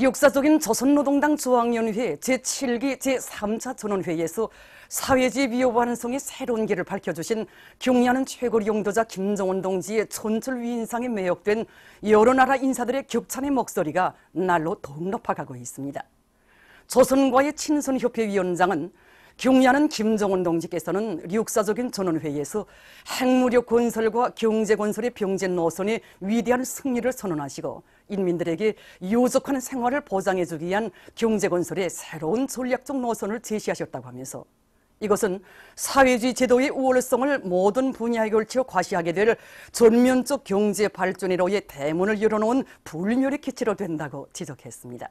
역사적인 조선노동당 중앙위원회 제7기 제3차 전원회의에서 사회주의 위협 완성의 새로운 길을 밝혀주신 경의하는 최고 용도자 김정은 동지의 촌철 위인상에 매혹된 여러 나라 인사들의 격찬의 목소리가 날로 더욱 높아가고 있습니다. 조선과의 친선협회위원장은 경의하는 김정은 동지께서는 역사적인 전원회의에서 핵무력 건설과 경제 건설의 병진 노선의 위대한 승리를 선언하시고 인민들에게 유족한 생활을 보장해주기 위한 경제 건설의 새로운 전략적 노선을 제시하셨다고 하면서 이것은 사회주의 제도의 우월성을 모든 분야에 걸쳐 과시하게 될 전면적 경제 발전으로의 대문을 열어놓은 불멸의 기치로 된다고 지적했습니다.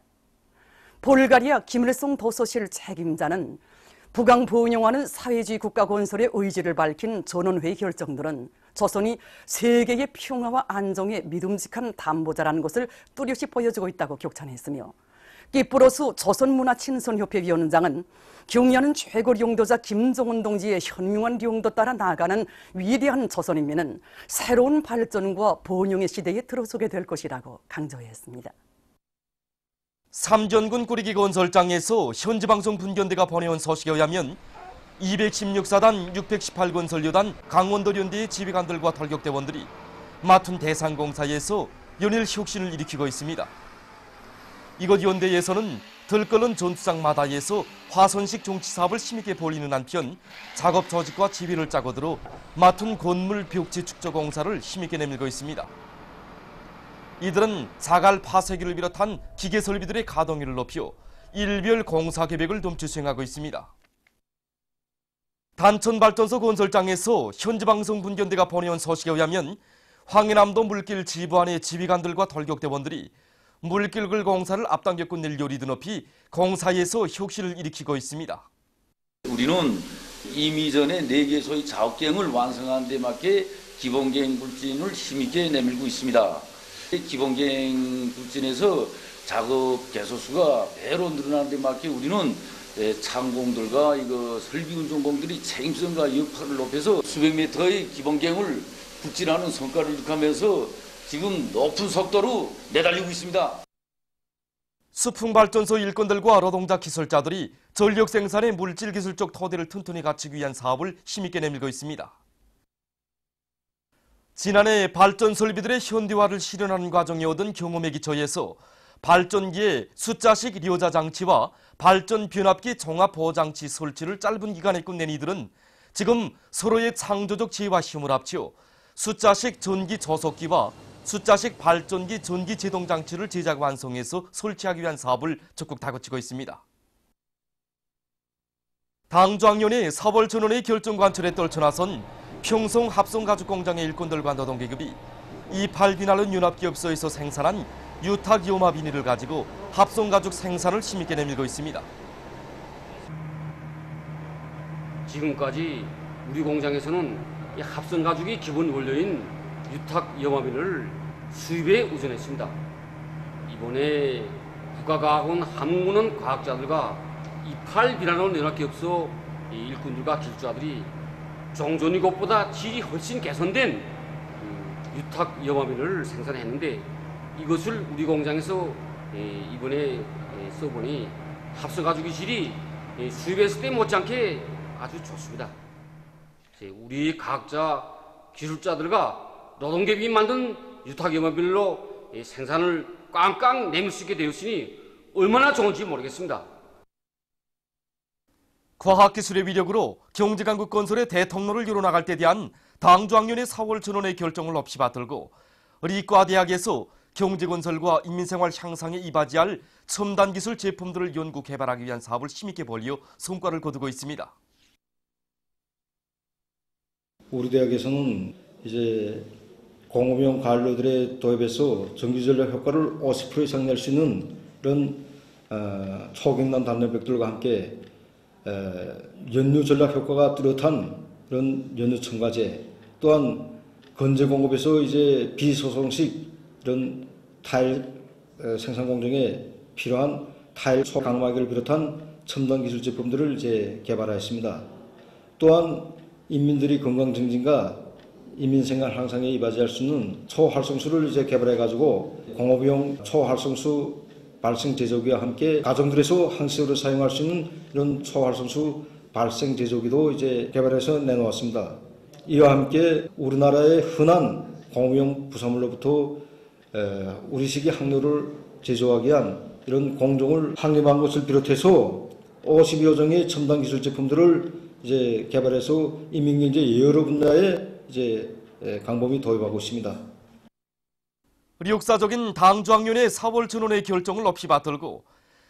불가리아 김일성 도서실 책임자는 북왕 번영하는 사회주의 국가 건설의 의지를 밝힌 전원회의 결정들은 조선이 세계의 평화와 안정의 믿음직한 담보자라는 것을 뚜렷이 보여주고 있다고 격찬했으며 끼뿌로스 조선문화친선협회 위원장은 경의하는 최고 용도자 김정은 동지의 현명한 용도 따라 나아가는 위대한 조선인민은 새로운 발전과 번영의 시대에 들어서게 될 것이라고 강조했습니다. 삼전군 꾸리기 건설장에서 현지방송 분견대가 보내온 소식에 의하면 216사단 618건설여단 강원도련대의 지휘관들과 돌격대원들이 맡은 대상공사에서 연일 혁신을 일으키고 있습니다. 이곳 연대에서는 들끓는 전투장 마다에서 화선식 정치사업을 힘있게 벌이는 한편 작업 조직과 지휘를 짜고 들어 맡은 건물 벽지 축조 공사를 힘있게 내밀고 있습니다. 이들은 자갈 파쇄기를 비롯한 기계 설비들의 가동률을 높여 일별 공사 계획을 넘쳐 수행하고 있습니다. 단천발전소 건설장에서 현지방송 분견대가 보내온 소식에 의하면 황해남도 물길 지부안의 지휘관들과 돌격대원들이 물길글 공사를 앞당겨 낼 요리도 높이 공사에서 혁신을 일으키고 있습니다. 우리는 이미 전에 4개 소의 작업계획을 완성한 데 맞게 기본계획 불진을 힘있게 내밀고 있습니다. 기본계획 불진에서 작업 개소수가 배로 늘어나는 데 맞게 우리는 창공들과 설비운전공들이 책임성과 역할을 높여서 수백 미터의 기본계획을 불진하는 성과를 이룩하면서 지금 높은 속도로 내달리고 있습니다. 수풍발전소 일꾼들과 노동자 기술자들이 전력 생산의 물질 기술적 토대를 튼튼히 갖추기 위한 사업을 힘있게 내밀고 있습니다. 지난해 발전 설비들의 현대화를 실현하는 과정에 얻은 경험에 기초해서 발전기의 숫자식 리오자 장치와 발전 변압기 종합 보호장치 설치를 짧은 기간에 끝낸 이들은 지금 서로의 창조적 지혜와 힘을 합쳐 숫자식 전기 조속기와 숫자식 발전기 전기 제동 장치를 제작 완성해서 설치하기 위한 사업을 적극 다그치고 있습니다. 당조학년의 사월 전원의 결정 관철에 떨쳐나선 평성 합성가죽공장의 일꾼들과 노동계급이 이팔 비난은 융합기업소에서 생산한 유탁이오마 비닐을 가지고 합성가죽 생산을 힘있게 내밀고 있습니다. 지금까지 우리 공장에서는 이 합성가죽이 기본 원료인 유탁이오마 비닐을 수입에 우선했습니다. 이번에 국가과학원 한문원 과학자들과 이팔 비난원 융합기업소 일꾼들과 기술자들이 종전이 것보다 질이 훨씬 개선된 유탁이오마 비닐을 생산했는데 이것을 우리 공장에서 이번에 써보니 합성가죽의 질이 수입했을 때 못지않게 아주 좋습니다. 우리 과학자, 기술자들과 노동계획이 만든 유탁이오마 비닐로 생산을 꽝꽝 내밀 수 있게 되었으니 얼마나 좋은지 모르겠습니다. 과학기술의 위력으로 경제강국 건설의 대통로를 이뤄나갈 때 대한 당조학년의 4월 전원의 결정을 높이 받들고 리과대학에서 경제건설과 인민생활 향상에 이바지할 첨단기술 제품들을 연구 개발하기 위한 사업을 힘있게 벌여 성과를 거두고 있습니다. 우리 대학에서는 이제 공업용 가연료들의 도입에서 전기전력 효과를 50% 이상 낼 수 있는 이런 초경단 단열백들과 함께 연료 전략 효과가 뚜렷한 이런 연료 첨가제, 또한 건재 공업에서 이제 비소송식 이런 타일 생산 공정에 필요한 타일 초강막을 비롯한 첨단 기술 제품들을 이제 개발하였습니다. 또한 인민들이 건강 증진과 인민생활 향상에 이바지할 수 있는 초활성수를 이제 개발해 가지고 공업용 초활성수 발생 제조기와 함께 가정들에서 한식으로 사용할 수 있는 이런 초활성수 발생 제조기도 이제 개발해서 내놓았습니다. 이와 함께 우리나라의 흔한 공업용 부산물로부터 우리식의 항로를 제조하기 위한 이런 공정을 확립한 것을 비롯해서 52여 종의 첨단 기술 제품들을 이제 개발해서 인민경제 여러 분야에 이제 강범위 도입하고 있습니다. 역사적인 당주학년의 4월 전원의 결정을 없이 받들고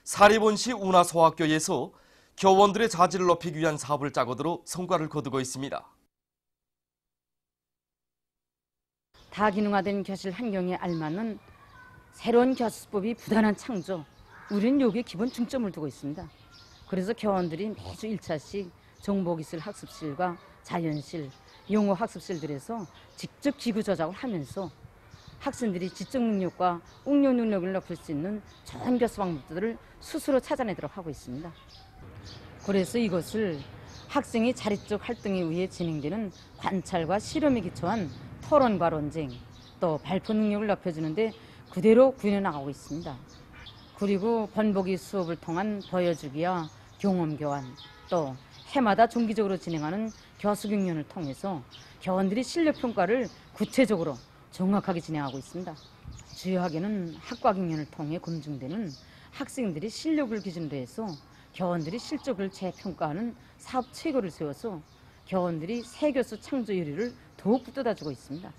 사리본시 운하소학교에서 교원들의 자질을 높이기 위한 사업을 짜고들어 성과를 거두고 있습니다. 다기능화된 교실 환경에 알맞는 새로운 교수법이 부단한 창조, 우리는 여기에 기본 중점을 두고 있습니다. 그래서 교원들이 매주 1차씩 정보기술 학습실과 자연실, 용어 학습실들에서 직접 기구 조작을 하면서 학생들이 지적 능력과 응용 능력을 높일 수 있는 좋은 교수 방법들을 스스로 찾아내도록 하고 있습니다. 그래서 이것을 학생이 자립적 활동에 의해 진행되는 관찰과 실험에 기초한 토론과 논쟁, 또 발표 능력을 높여주는데 그대로 구현해 나가고 있습니다. 그리고 번복이 수업을 통한 보여주기와 경험 교환, 또 해마다 정기적으로 진행하는 교수 경연을 통해서 교원들이 실력 평가를 구체적으로 정확하게 진행하고 있습니다. 주요하게는 학과 경연을 통해 검증되는 학생들이 실력을 기준으로 해서 교원들이 실적을 재평가하는 사업 체계를 세워서 교원들이 새 교수 창조 요리를 더욱 붙여다주고 있습니다.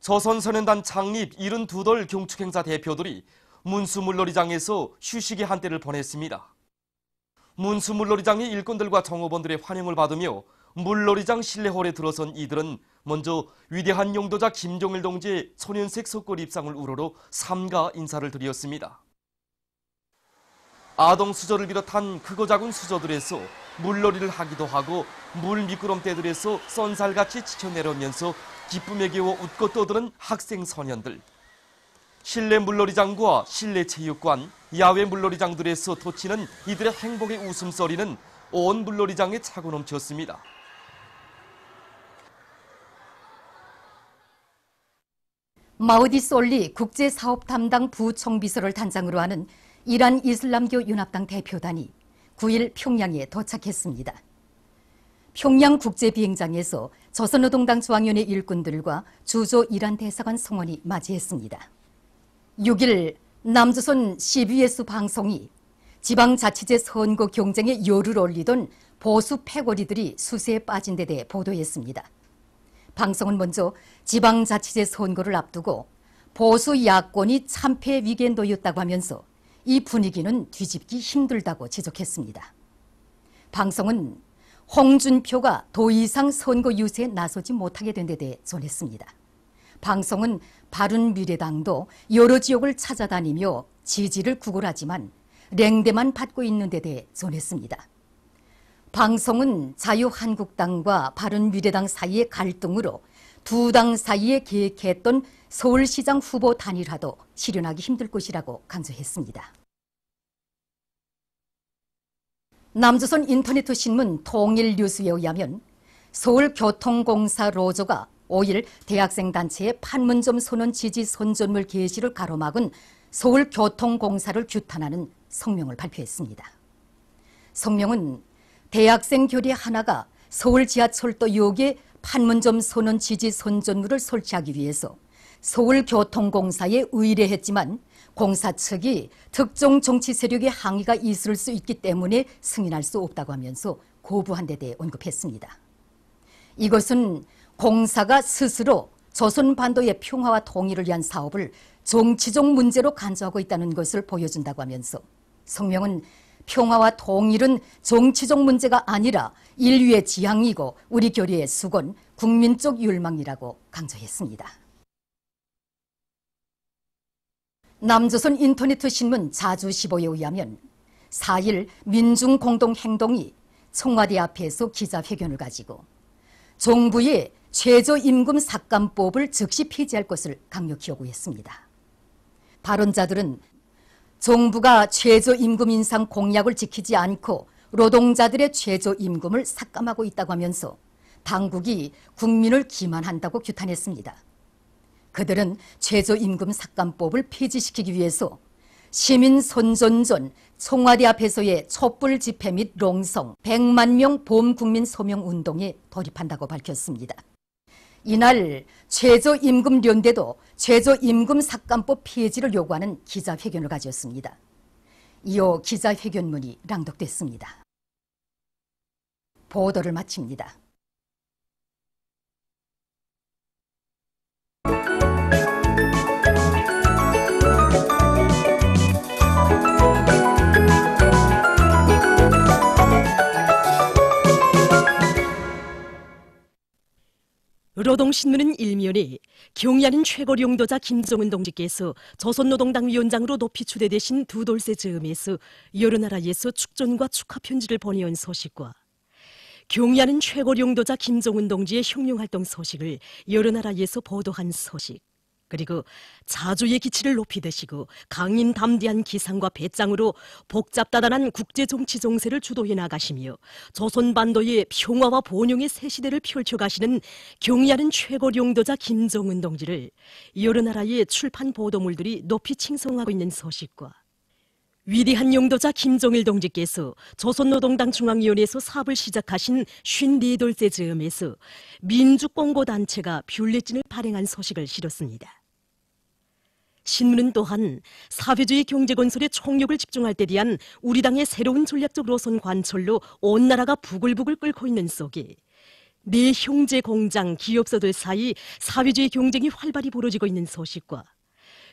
조선소년단 창립 72돌 경축행사 대표들이 문수물놀이장에서 휴식의 한때를 보냈습니다. 문수물놀이장의 일꾼들과 종업원들의 환영을 받으며 물놀이장 실내홀에 들어선 이들은 먼저 위대한 용도자 김정일 동지의 소년색 석골 입상을 우러러 삼가 인사를 드렸습니다. 아동 수저를 비롯한 크고 작은 수저들에서 물놀이를 하기도 하고 물 미끄럼대들에서 쏜살같이 치켜내려오면서 기쁨에 겨워 웃고 떠드는 학생 소년들. 실내 물놀이장과 실내 체육관, 야외 물놀이장들에서 돋치는 이들의 행복의 웃음소리는 온 물놀이장에 차고 넘쳤습니다. 마우디 솔리 국제사업 담당 부총비서를 단장으로 하는 이란 이슬람교 연합당 대표단이 9일 평양에 도착했습니다. 평양 국제비행장에서 조선노동당 중앙위원회 일꾼들과 주조 이란 대사관 성원이 맞이했습니다. 6일 남조선 CBS 방송이 지방자치제 선거 경쟁에 열을 올리던 보수 패거리들이 수세에 빠진 데 대해 보도했습니다. 방송은 먼저 지방자치제 선거를 앞두고 보수 야권이 참패 위기에 놓였다고 하면서 이 분위기는 뒤집기 힘들다고 지적했습니다. 방송은 홍준표가 더 이상 선거 유세에 나서지 못하게 된 데 대해 전했습니다. 방송은 바른미래당도 여러 지역을 찾아다니며 지지를 구걸하지만 랭대만 받고 있는 데 대해 전했습니다. 방송은 자유한국당과 바른미래당 사이의 갈등으로 두 당 사이에 계획했던 서울시장 후보 단일화도 실현하기 힘들 것이라고 강조했습니다. 남조선 인터넷 신문 통일뉴스에 의하면 서울교통공사 로조가 5일 대학생 단체의 판문점 선언 지지 선전물 게시를 가로막은 서울교통공사를 규탄하는 성명을 발표했습니다. 성명은 대학생 교대 하나가 서울 지하철도역에 판문점 선언 지지 선전물을 설치하기 위해서 서울교통공사에 의뢰했지만 공사 측이 특정 정치 세력의 항의가 있을 수 있기 때문에 승인할 수 없다고 하면서 거부한 데 대해 언급했습니다. 이것은 공사가 스스로 조선반도의 평화와 통일을 위한 사업을 정치적 문제로 간주하고 있다는 것을 보여준다고 하면서 성명은 평화와 통일은 정치적 문제가 아니라 인류의 지향이고 우리 교류의 수건, 국민적 율망이라고 강조했습니다. 남조선 인터넷 신문 자주시보에 의하면 4일 민중공동행동이 청와대 앞에서 기자회견을 가지고 정부의 최저임금 삭감법을 즉시 폐지할 것을 강력히 요구했습니다. 발언자들은 정부가 최저임금 인상 공약을 지키지 않고 노동자들의 최저임금을 삭감하고 있다고 하면서 당국이 국민을 기만한다고 규탄했습니다. 그들은 최저임금 삭감법을 폐지시키기 위해서 시민 손전전 청와대 앞에서의 촛불 집회 및 롱성 100만 명 범국민 소명 운동에 돌입한다고 밝혔습니다. 이날 최저임금련대도 최저임금 삭감법 폐지를 요구하는 기자회견을 가졌습니다. 이어 기자회견문이 낭독됐습니다. 보도를 마칩니다. 노동신문은 일면에 경의하는 최고 용도자 김정은 동지께서 조선노동당 위원장으로 높이 추대되신 두 돌쇠 즈음에서 여러 나라에서 축전과 축하 편지를 보내온 소식과 경의하는 최고 용도자 김정은 동지의 혁명활동 소식을 여러 나라에서 보도한 소식, 그리고 자주의 기치를 높이 드시고 강인 담대한 기상과 배짱으로 복잡다단한 국제정치 정세를 주도해 나가시며 조선반도의 평화와 번영의 새 시대를 펼쳐가시는 경의하는 최고 용도자 김정은 동지를 여러 나라의 출판 보도물들이 높이 칭송하고 있는 소식과 위대한 용도자 김정일 동지께서 조선노동당 중앙위원회에서 사업을 시작하신 54돌째 즈음에서 민주공고단체가 뷰레틴을 발행한 소식을 실었습니다. 신문은 또한 사회주의 경제건설에 총력을 집중할 때 대한 우리 당의 새로운 전략적 노선 관철로 온 나라가 부글부글 끓고 있는 속에 내 형제 공장 기업소들 사이 사회주의 경쟁이 활발히 벌어지고 있는 소식과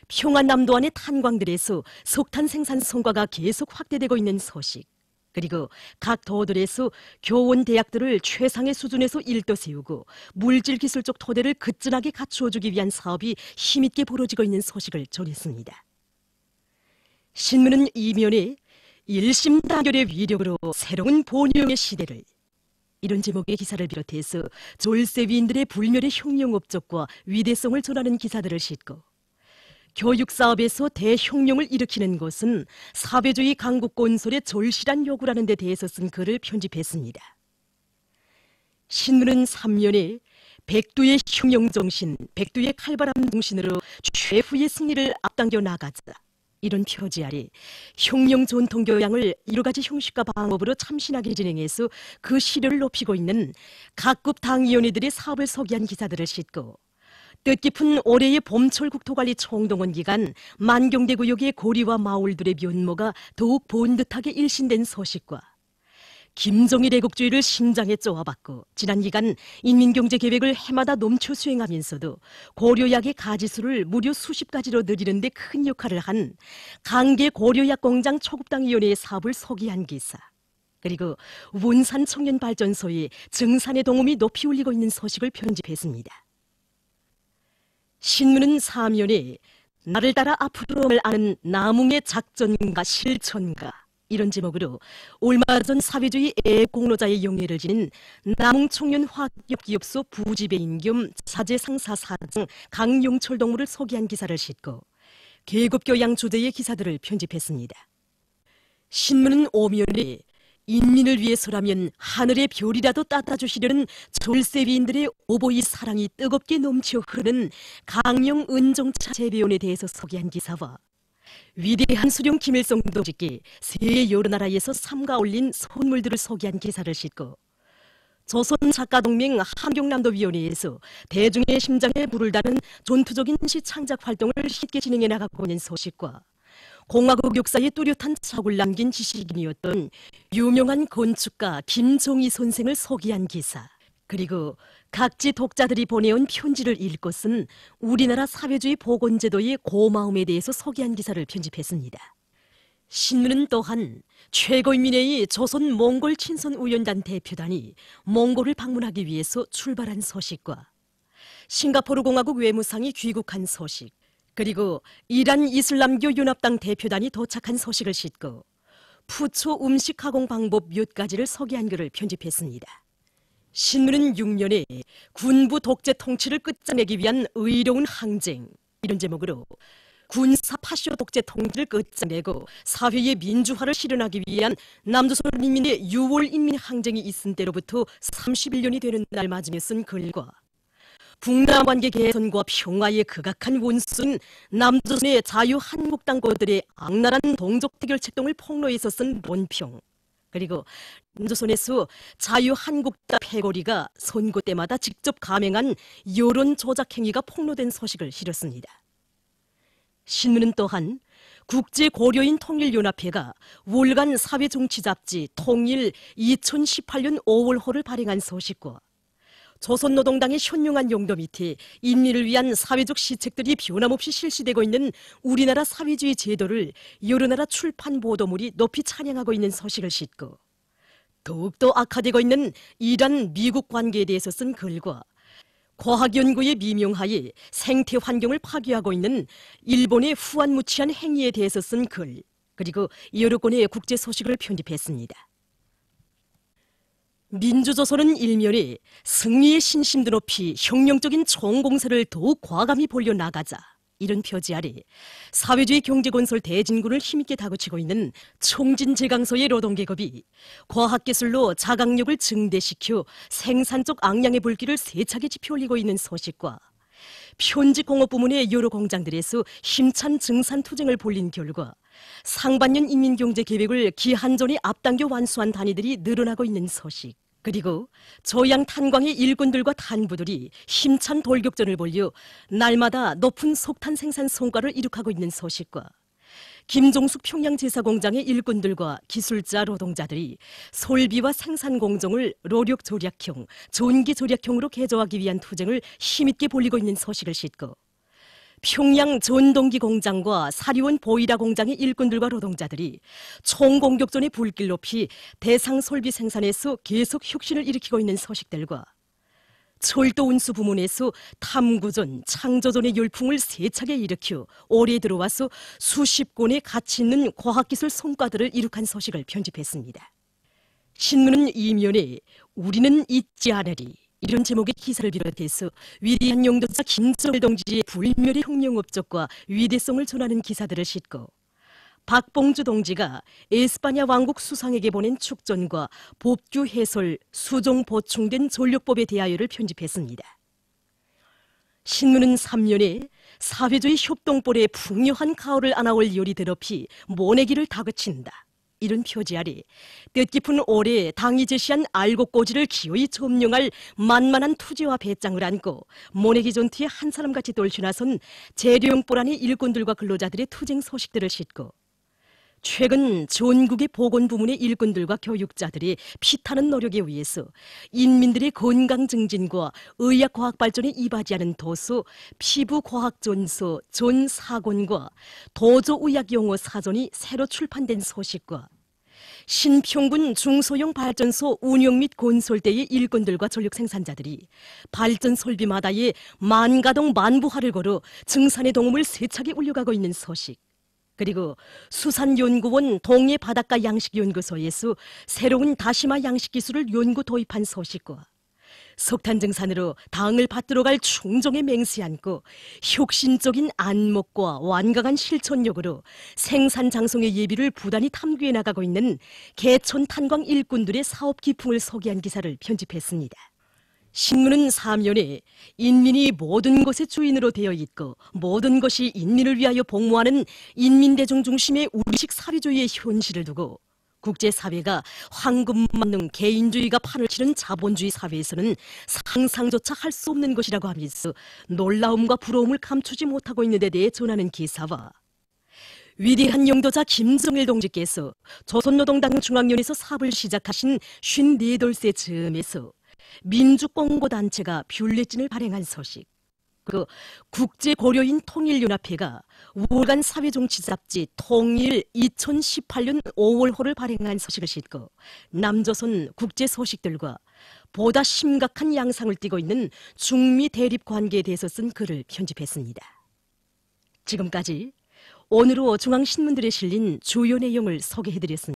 평안남도안의 탄광들에서 석탄 생산 성과가 계속 확대되고 있는 소식, 그리고 각 도들에서 교원 대학들을 최상의 수준에서 일도 세우고 물질기술적 토대를 그튼하게 갖추어주기 위한 사업이 힘있게 벌어지고 있는 소식을 전했습니다. 신문은 이면에 일심단결의 위력으로 새로운 번영의 시대를, 이런 제목의 기사를 비롯해서 졸세위인들의 불멸의 혁명 업적과 위대성을 전하는 기사들을 싣고 교육사업에서 대혁명을 일으키는 것은 사회주의 강국 건설의 절실한 요구라는 데 대해서 쓴 글을 편집했습니다. 신문은 3년에 백두의 혁명 정신, 백두의 칼바람 정신으로 최후의 승리를 앞당겨 나가자, 이런 표지 아래 혁명 전통 교양을 여러 가지 형식과 방법으로 참신하게 진행해서 그 시료를 높이고 있는 각급 당위원회들의 사업을 소개한 기사들을 싣고 뜻깊은 올해의 봄철 국토관리 총동원 기간 만경대구역의 고리와 마을들의 면모가 더욱 번듯하게 일신된 소식과 김정일 애국주의를 심장에 쪼아박고 지난 기간 인민경제계획을 해마다 넘쳐 수행하면서도 고려약의 가지수를 무려 수십 가지로 늘리는 데 큰 역할을 한 강계 고려약공장 초급당위원회의 사업을 소개한 기사, 그리고 원산 청년발전소의 증산의 동음이 높이 울리고 있는 소식을 편집했습니다. 신문은 사면에 나를 따라 앞으로를 아는 남웅의 작전가 실천가, 이런 제목으로 얼마 전 사회주의 애공로자의 영예를 지닌 남웅청년화학기업소 부지배인 겸 사제상사 사장 강용철 동무를 소개한 기사를 싣고 계급교양 주제의 기사들을 편집했습니다. 신문은 오면에 인민을 위해서라면 하늘의 별이라도 따다주시려는 졸세위인들의 오보이 사랑이 뜨겁게 넘쳐 흐르는 강영 은종차 재배원에 대해서 소개한 기사와 위대한 수령 김일성 동지께 세계 여러 나라에서 삼가 올린 선물들을 소개한 기사를 싣고 조선작가동맹 함경남도위원회에서 대중의 심장에 불을 다는 전투적인 시 창작 활동을 쉽게 진행해 나가고 있는 소식과 공화국 역사에 뚜렷한 척을 남긴 지식인이었던 유명한 건축가 김종희 선생을 소개한 기사, 그리고 각지 독자들이 보내온 편지를 읽고 쓴 우리나라 사회주의 복원제도의 고마움에 대해서 소개한 기사를 편집했습니다. 신문은 또한 최고인민회의 조선 몽골 친선우연단 대표단이 몽골을 방문하기 위해서 출발한 소식과 싱가포르 공화국 외무상이 귀국한 소식, 그리고 이란 이슬람교 연합당 대표단이 도착한 소식을 싣고 푸초 음식 가공 방법 몇 가지를 소개한 글을 편집했습니다. 신문은 6년에 군부 독재 통치를 끝장내기 위한 의로운 항쟁, 이런 제목으로 군사 파쇼 독재 통치를 끝장내고 사회의 민주화를 실현하기 위한 남조선 인민의 6월 인민항쟁이 있은 때로부터 31년이 되는 날 맞으며 쓴 글과 북남 관계 개선과 평화에 극악한 원수인 남조선의 자유한국당거들의 악랄한 동족 대결 책동을 폭로해서 쓴 논평, 그리고 남조선에서 자유한국당 패거리가 선거 때마다 직접 감행한 여론 조작 행위가 폭로된 소식을 실었습니다. 신문은 또한 국제고려인 통일연합회가 월간 사회정치 잡지 통일 2018년 5월호를 발행한 소식과 조선노동당의 현명한 용도 밑에 인민을 위한 사회적 시책들이 변함없이 실시되고 있는 우리나라 사회주의 제도를 여러 나라 출판 보도물이 높이 찬양하고 있는 소식을 싣고, 더욱더 악화되고 있는 이란-미국 관계에 대해서 쓴 글과 과학연구의 미명하에 생태 환경을 파괴하고 있는 일본의 후안무치한 행위에 대해서 쓴 글, 그리고 여러 건의 국제 소식을 편집했습니다. 민주조선은 일면에 승리의 신심도 높이 혁명적인 총공세를 더욱 과감히 벌려나가자, 이런 표지 아래 사회주의 경제건설 대진군을 힘있게 다그치고 있는 총진제강소의 노동계급이 과학기술로 자강력을 증대시켜 생산적 악량의 불길을 세차게 지펴올리고 있는 소식과 편직공업 부문의 여러 공장들에서 힘찬 증산투쟁을 벌린 결과 상반년 인민경제계획을 기한전에 앞당겨 완수한 단위들이 늘어나고 있는 소식, 그리고 조양 탄광의 일꾼들과 탄부들이 힘찬 돌격전을 벌여 날마다 높은 석탄 생산 성과를 이룩하고 있는 소식과 김종숙 평양제사공장의 일꾼들과 기술자 노동자들이 설비와 생산 공정을 로력 절약형, 전기 절약형으로 개조하기 위한 투쟁을 힘있게 벌이고 있는 소식을 싣고, 평양 전동기 공장과 사리원 보이라 공장의 일꾼들과 노동자들이 총공격전의 불길 높이 대상 설비 생산에서 계속 혁신을 일으키고 있는 소식들과 철도 운수 부문에서 탐구전, 창조전의 열풍을 세차게 일으켜 올해 들어와서 수십 건의 가치 있는 과학기술 성과들을 이룩한 소식을 편집했습니다. 신문은 이면에 우리는 잊지 않으리, 이런 제목의 기사를 비롯해서 위대한 용도자 김정일 동지의 불멸의 혁명 업적과 위대성을 전하는 기사들을 싣고, 박봉주 동지가 에스파냐 왕국 수상에게 보낸 축전과 법규 해설, 수정 보충된 전력법에 대하여를 편집했습니다. 신문은 3년에 사회주의 협동벌의 풍요한 가오를 안아올 열이 더럽히 모내기를 다그친다, 이런 표지 아래 뜻깊은 올해 당이 제시한 알곡꼬지를 기어이 점령할 만만한 투지와 배짱을 안고 모내기 전투에 한 사람같이 돌출나선 재료용보란의 일꾼들과 근로자들의 투쟁 소식들을 싣고, 최근 전국의 보건부문의 일꾼들과 교육자들이 피타는 노력에 의해서 인민들의 건강 증진과 의학과학 발전에 이바지하는 도서, 피부과학전서, 전사권과 도저의학용어 사전이 새로 출판된 소식과 신평군 중소형 발전소 운영 및 건설대의 일꾼들과 전력 생산자들이 발전 설비마다의 만가동 만부화를 걸어 증산의 동음을 세차게 울려가고 있는 소식, 그리고 수산연구원 동해 바닷가 양식연구소에서 새로운 다시마 양식 기술을 연구 도입한 소식과 석탄 증산으로 당을 받들어 갈 충정에 맹세 안고 혁신적인 안목과 완강한 실천력으로 생산 장성의 예비를 부단히 탐구해 나가고 있는 개천 탄광 일꾼들의 사업 기풍을 소개한 기사를 편집했습니다. 신문은 3년에 인민이 모든 것의 주인으로 되어 있고 모든 것이 인민을 위하여 복무하는 인민대중 중심의 우리식 사회주의의 현실을 두고 국제사회가 황금만능 개인주의가 판을 치는 자본주의 사회에서는 상상조차 할 수 없는 것이라고 하면서 놀라움과 부러움을 감추지 못하고 있는 데 대해 전하는 기사와 위대한 용도자 김정일 동지께서 조선노동당 중앙위원회에서 사업을 시작하신 54돌세 즈음에서 민주공고단체가 뷰레틴을 발행한 소식, 그리고 국제고려인 통일연합회가 월간 사회정치 잡지 통일 2018년 5월호를 발행한 소식을 싣고 남조선 국제 소식들과 보다 심각한 양상을 띠고 있는 중미 대립 관계에 대해서 쓴 글을 편집했습니다. 지금까지 오늘로 중앙신문들에 실린 주요 내용을 소개해드렸습니다.